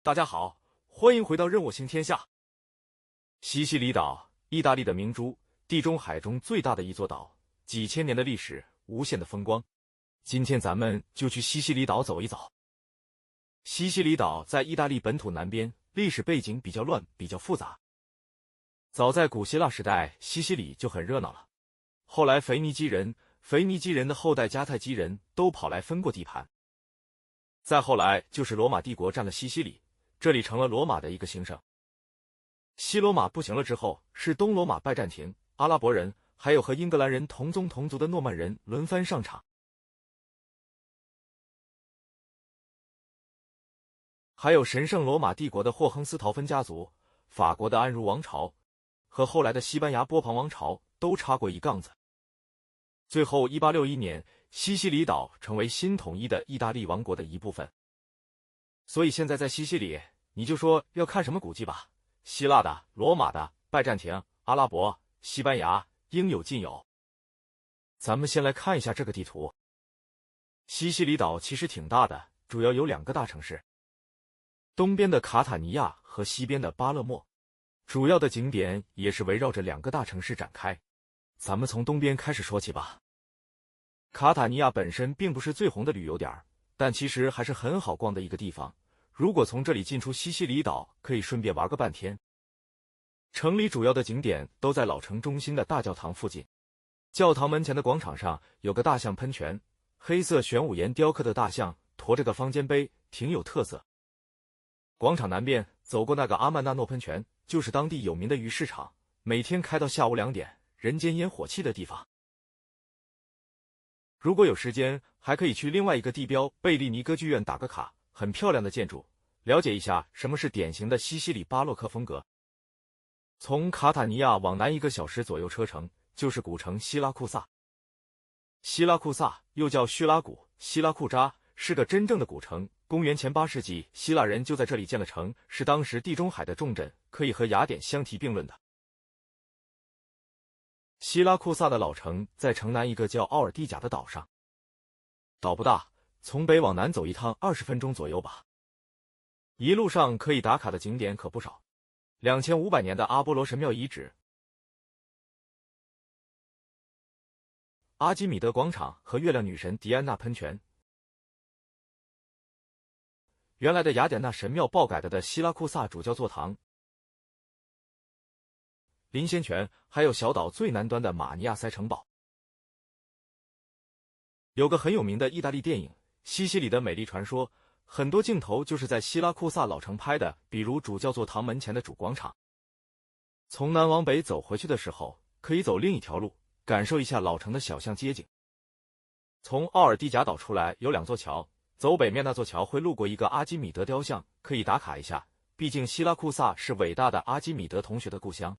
大家好，欢迎回到任我行天下。西西里岛，意大利的明珠，地中海中最大的一座岛，几千年的历史，无限的风光。今天咱们就去西西里岛走一走。西西里岛在意大利本土南边，历史背景比较乱，比较复杂。早在古希腊时代，西西里就很热闹了。后来腓尼基人的后代迦太基人都跑来分过地盘。再后来就是罗马帝国占了西西里，这里成了罗马的一个行省。西罗马不行了之后，是东罗马拜占庭、阿拉伯人，还有和英格兰人同宗同族的诺曼人轮番上场。还有神圣罗马帝国的霍亨斯陶芬家族、法国的安茹王朝和后来的西班牙波旁王朝都插过一杠子。最后1861年，西西里岛成为新统一的意大利王国的一部分。所以现在在西西里，你就说要看什么古迹吧，希腊的、罗马的、拜占庭、阿拉伯、西班牙，应有尽有。咱们先来看一下这个地图。西西里岛其实挺大的，主要有两个大城市，东边的卡塔尼亚和西边的巴勒莫，主要的景点也是围绕着两个大城市展开。咱们从东边开始说起吧。卡塔尼亚本身并不是最红的旅游点，但其实还是很好逛的一个地方。如果从这里进出西西里岛，可以顺便玩个半天。城里主要的景点都在老城中心的大教堂附近。教堂门前的广场上有个大象喷泉，黑色玄武岩雕刻的大象驮着个方尖碑，挺有特色。广场南边走过那个阿曼纳诺喷泉，就是当地有名的鱼市场，每天开到下午2点，人间烟火气的地方。如果有时间，还可以去另外一个地标贝利尼歌剧院打个卡，很漂亮的建筑，了解一下什么是典型的西西里巴洛克风格。从卡塔尼亚往南1个小时左右车程，就是古城希拉库萨。希拉库萨又叫叙拉古、希拉库扎，是个真正的古城。公元前8世纪，希腊人就在这里建了城，是当时地中海的重镇，可以和雅典相提并论的。希拉库萨的老城在城南一个叫奥尔蒂贾的岛上，岛不大，从北往南走一趟20分钟左右吧。一路上可以打卡的景点可不少，2500年的阿波罗神庙遗址、阿基米德广场和月亮女神狄安娜喷泉，原来的雅典娜神庙爆改的希拉库萨主教座堂、林仙泉，还有小岛最南端的马尼亚塞城堡。有个很有名的意大利电影《西西里的美丽传说》，很多镜头就是在希拉库萨老城拍的，比如主教座堂门前的主广场。从南往北走回去的时候，可以走另一条路，感受一下老城的小巷街景。从奥尔蒂贾岛出来有2座桥，走北面那座桥会路过一个阿基米德雕像，可以打卡一下，毕竟希拉库萨是伟大的阿基米德同学的故乡。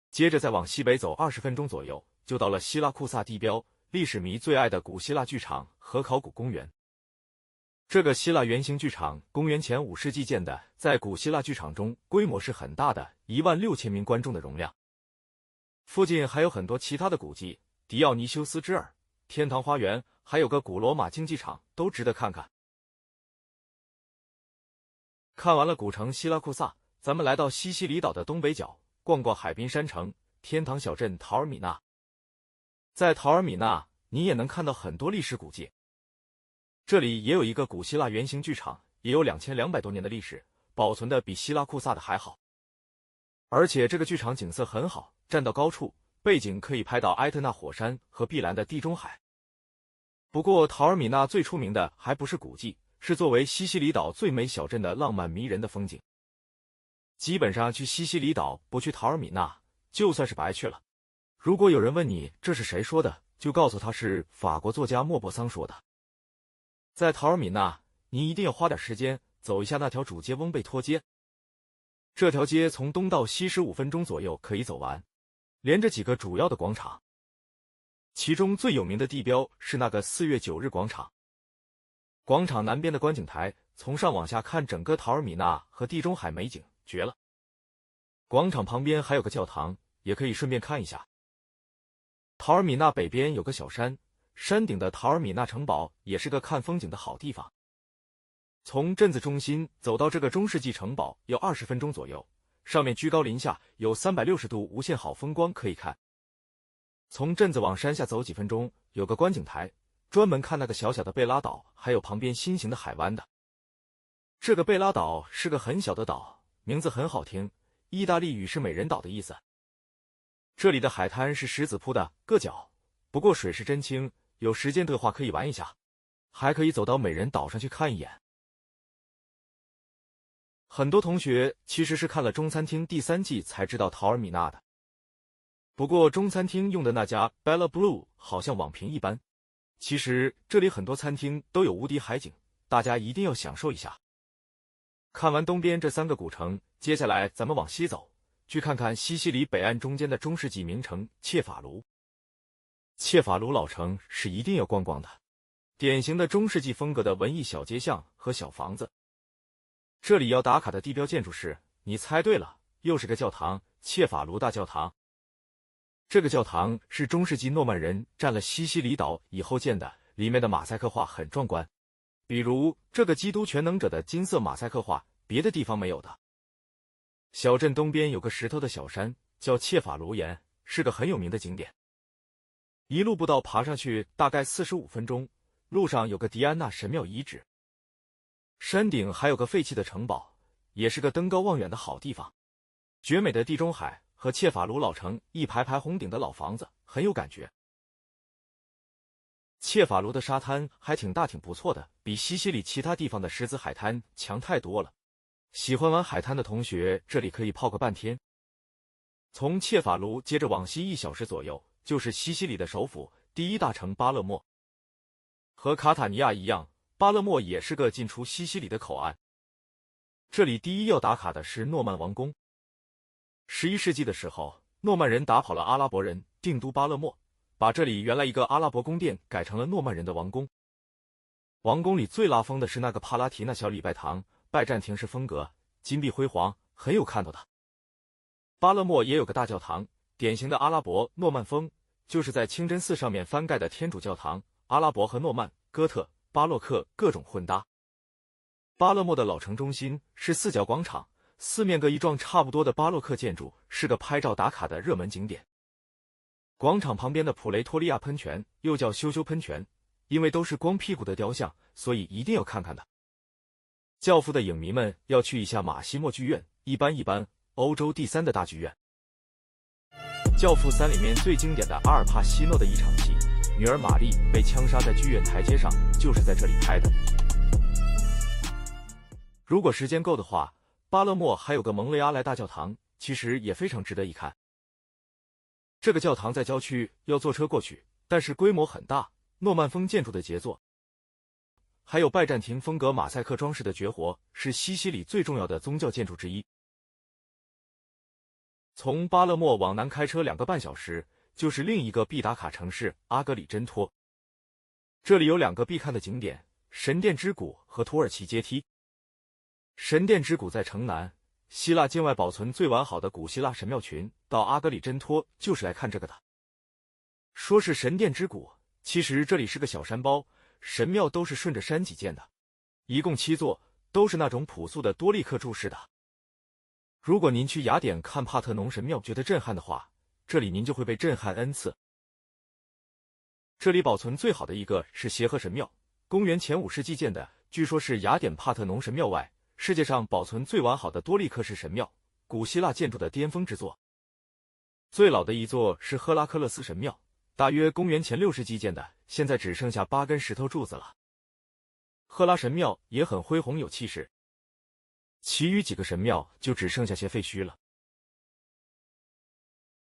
接着再往西北走20分钟左右，就到了希拉库萨地标，历史迷最爱的古希腊剧场和考古公园。这个希腊圆形剧场公元前5世纪建的，在古希腊剧场中规模是很大的，16000名观众的容量。附近还有很多其他的古迹，迪奥尼修斯之耳、天堂花园，还有个古罗马竞技场，都值得看看。看完了古城希拉库萨，咱们来到西西里岛的东北角，逛逛海滨山城、天堂小镇陶尔米纳。在陶尔米纳，你也能看到很多历史古迹。这里也有一个古希腊圆形剧场，也有2200多年的历史，保存的比希拉库萨的还好。而且这个剧场景色很好，站到高处，背景可以拍到埃特纳火山和碧蓝的地中海。不过陶尔米纳最出名的还不是古迹，是作为西西里岛最美小镇的浪漫迷人的风景。基本上去西西里岛不去陶尔米纳，就算是白去了。如果有人问你这是谁说的，就告诉他是法国作家莫泊桑说的。在陶尔米纳，你一定要花点时间走一下那条主街翁贝托街。这条街从东到西15分钟左右可以走完，连着几个主要的广场。其中最有名的地标是那个4月9日广场。广场南边的观景台，从上往下看整个陶尔米纳和地中海美景，绝了。广场旁边还有个教堂，也可以顺便看一下。陶尔米纳北边有个小山，山顶的陶尔米纳城堡也是个看风景的好地方。从镇子中心走到这个中世纪城堡要20分钟左右，上面居高临下，有360度无限好风光可以看。从镇子往山下走几分钟，有个观景台，专门看那个小小的贝拉岛，还有旁边新型的海湾的。这个贝拉岛是个很小的岛，名字很好听，意大利语是美人岛的意思。这里的海滩是石子铺的，个角，不过水是真清，有时间的话可以玩一下，还可以走到美人岛上去看一眼。很多同学其实是看了中餐厅第3季才知道陶尔米纳的，不过中餐厅用的那家 Bella Blue 好像网评一般。其实这里很多餐厅都有无敌海景，大家一定要享受一下。看完东边这3个古城，接下来咱们往西走，去看看西西里北岸中间的中世纪名城切法卢。切法卢老城是一定要逛逛的，典型的中世纪风格的文艺小街巷和小房子。这里要打卡的地标建筑是，你猜对了，又是个教堂——切法卢大教堂。这个教堂是中世纪诺曼人占了西西里岛以后建的，里面的马赛克画很壮观。比如这个基督全能者的金色马赛克画，别的地方没有的。小镇东边有个石头的小山，叫切法卢岩，是个很有名的景点。一路步道爬上去大概45分钟，路上有个迪安娜神庙遗址。山顶还有个废弃的城堡，也是个登高望远的好地方。绝美的地中海和切法卢老城一排排红顶的老房子，很有感觉。切法卢的沙滩还挺大挺不错的，比西西里其他地方的石子海滩强太多了。喜欢玩海滩的同学，这里可以泡个半天。从切法卢接着往西1小时左右，就是西西里的首府第1大城巴勒莫。和卡塔尼亚一样，巴勒莫也是个进出西西里的口岸。这里第一要打卡的是诺曼王宫。11世纪的时候，诺曼人打跑了阿拉伯人，定都巴勒莫，把这里原来一个阿拉伯宫殿改成了诺曼人的王宫。王宫里最拉风的是那个帕拉提纳小礼拜堂，拜占庭式风格，金碧辉煌，很有看头的。巴勒莫也有个大教堂，典型的阿拉伯诺曼风，就是在清真寺上面翻盖的天主教堂，阿拉伯和诺曼、哥特、巴洛克各种混搭。巴勒莫的老城中心是4角广场，四面各一幢差不多的巴洛克建筑，是个拍照打卡的热门景点。广场旁边的普雷托利亚喷泉又叫羞羞喷泉，因为都是光屁股的雕像，所以一定要看看的。教父的影迷们要去一下马西莫剧院，一般，欧洲第3的大剧院。教父3里面最经典的阿尔帕西诺的一场戏，女儿玛丽被枪杀在剧院台阶上，就是在这里拍的。如果时间够的话，巴勒莫还有个蒙雷阿莱大教堂，其实也非常值得一看。这个教堂在郊区，要坐车过去，但是规模很大，诺曼风建筑的杰作。还有拜占庭风格马赛克装饰的绝活，是西西里最重要的宗教建筑之一。从巴勒莫往南开车2个半小时，就是另一个必打卡城市阿格里真托。这里有2个必看的景点：神殿之谷和土耳其阶梯。神殿之谷在城南，希腊境外保存最完好的古希腊神庙群，到阿格里真托就是来看这个的。说是神殿之谷，其实这里是个小山包，神庙都是顺着山脊建的，一共7座，都是那种朴素的多利克柱式的。如果您去雅典看帕特农神庙觉得震撼的话，这里您就会被震撼 N 次。这里保存最好的一个是协和神庙，公元前5世纪建的，据说是雅典帕特农神庙外世界上保存最完好的多利克式神庙，古希腊建筑的巅峰之作。最老的一座是赫拉克勒斯神庙，大约公元前6世纪建的，现在只剩下8根石头柱子了。赫拉神庙也很恢宏有气势，其余几个神庙就只剩下些废墟了。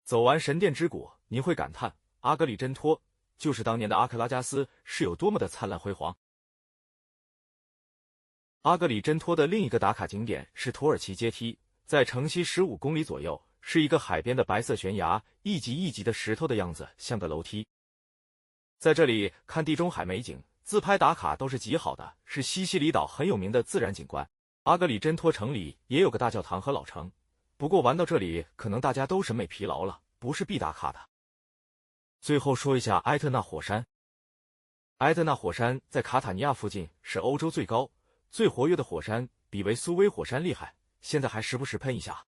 走完神殿之谷，您会感叹阿格里真托就是当年的阿克拉加斯是有多么的灿烂辉煌。阿格里真托的另一个打卡景点是土耳其阶梯，在城西15公里左右，是一个海边的白色悬崖，一级一级的石头的样子，像个楼梯。在这里看地中海美景，自拍打卡都是极好的，是西西里岛很有名的自然景观。阿格里真托城里也有个大教堂和老城，不过玩到这里可能大家都审美疲劳了，不是必打卡的。最后说一下埃特纳火山。埃特纳火山在卡塔尼亚附近，是欧洲最高、最活跃的火山比维苏威火山厉害，现在还时不时喷一下。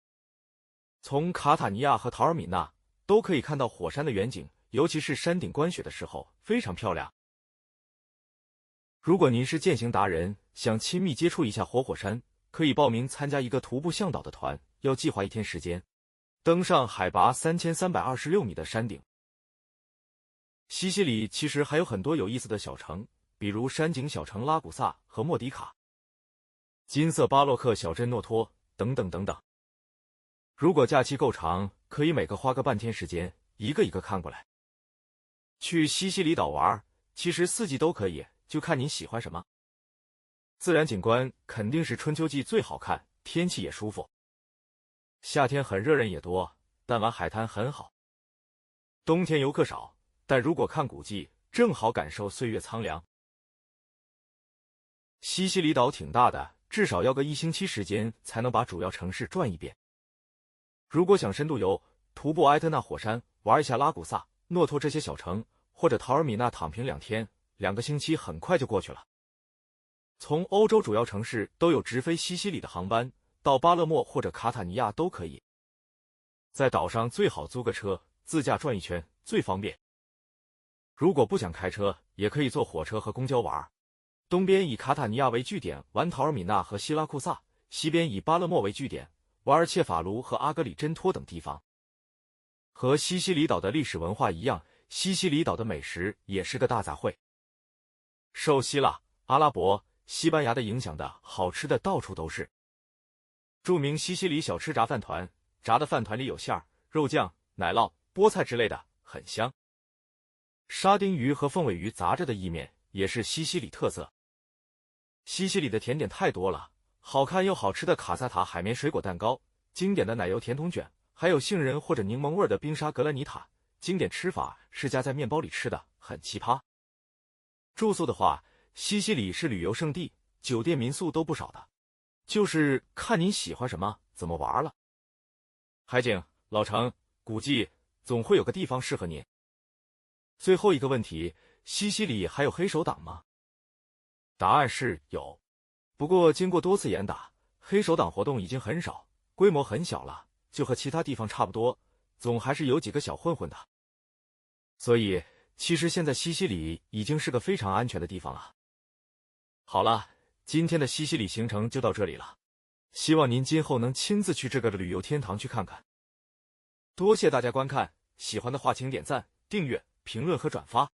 从卡塔尼亚和陶尔米纳都可以看到火山的远景，尤其是山顶观雪的时候，非常漂亮。如果您是健行达人，想亲密接触一下活火山，可以报名参加一个徒步向导的团，要计划1天时间，登上海拔3326米的山顶。西西里其实还有很多有意思的小城，比如山景小城拉古萨和莫迪卡、金色巴洛克小镇诺托等等等等。如果假期够长，可以每个花个半天时间，一个一个看过来。去西西里岛玩，其实4季都可以，就看您喜欢什么。自然景观肯定是春秋季最好看，天气也舒服。夏天很热，人也多，但玩海滩很好。冬天游客少，但如果看古迹，正好感受岁月苍凉。西西里岛挺大的，至少要个1星期时间才能把主要城市转一遍。如果想深度游，徒步埃特纳火山，玩一下拉古萨、诺托这些小城，或者陶尔米纳躺平2天，2个星期很快就过去了。从欧洲主要城市都有直飞西西里的航班，到巴勒莫或者卡塔尼亚都可以。在岛上最好租个车，自驾转一圈最方便。如果不想开车，也可以坐火车和公交玩。东边以卡塔尼亚为据点玩陶尔米纳和希拉库萨，西边以巴勒莫为据点玩尔切法卢和阿格里真托等地方。和西西里岛的历史文化一样，西西里岛的美食也是个大杂烩。受希腊、阿拉伯、西班牙的影响的好吃的到处都是。著名西西里小吃炸饭团，炸的饭团里有馅儿、肉酱、奶酪、菠菜之类的，很香。沙丁鱼和凤尾鱼杂着的意面也是西西里特色。西西里的甜点太多了，好看又好吃的卡萨塔海绵水果蛋糕，经典的奶油甜筒卷，还有杏仁或者柠檬味的冰沙格兰尼塔，经典吃法是夹在面包里吃的，很奇葩。住宿的话，西西里是旅游胜地，酒店民宿都不少的，就是看您喜欢什么，怎么玩了。海景、老城、古迹，总会有个地方适合您。最后一个问题，西西里还有黑手党吗？答案是有，不过经过多次严打，黑手党活动已经很少，规模很小了，就和其他地方差不多，总还是有几个小混混的。所以其实现在西西里已经是个非常安全的地方了。好了，今天的西西里行程就到这里了，希望您今后能亲自去这个旅游天堂去看看。多谢大家观看，喜欢的话请点赞、订阅、评论和转发。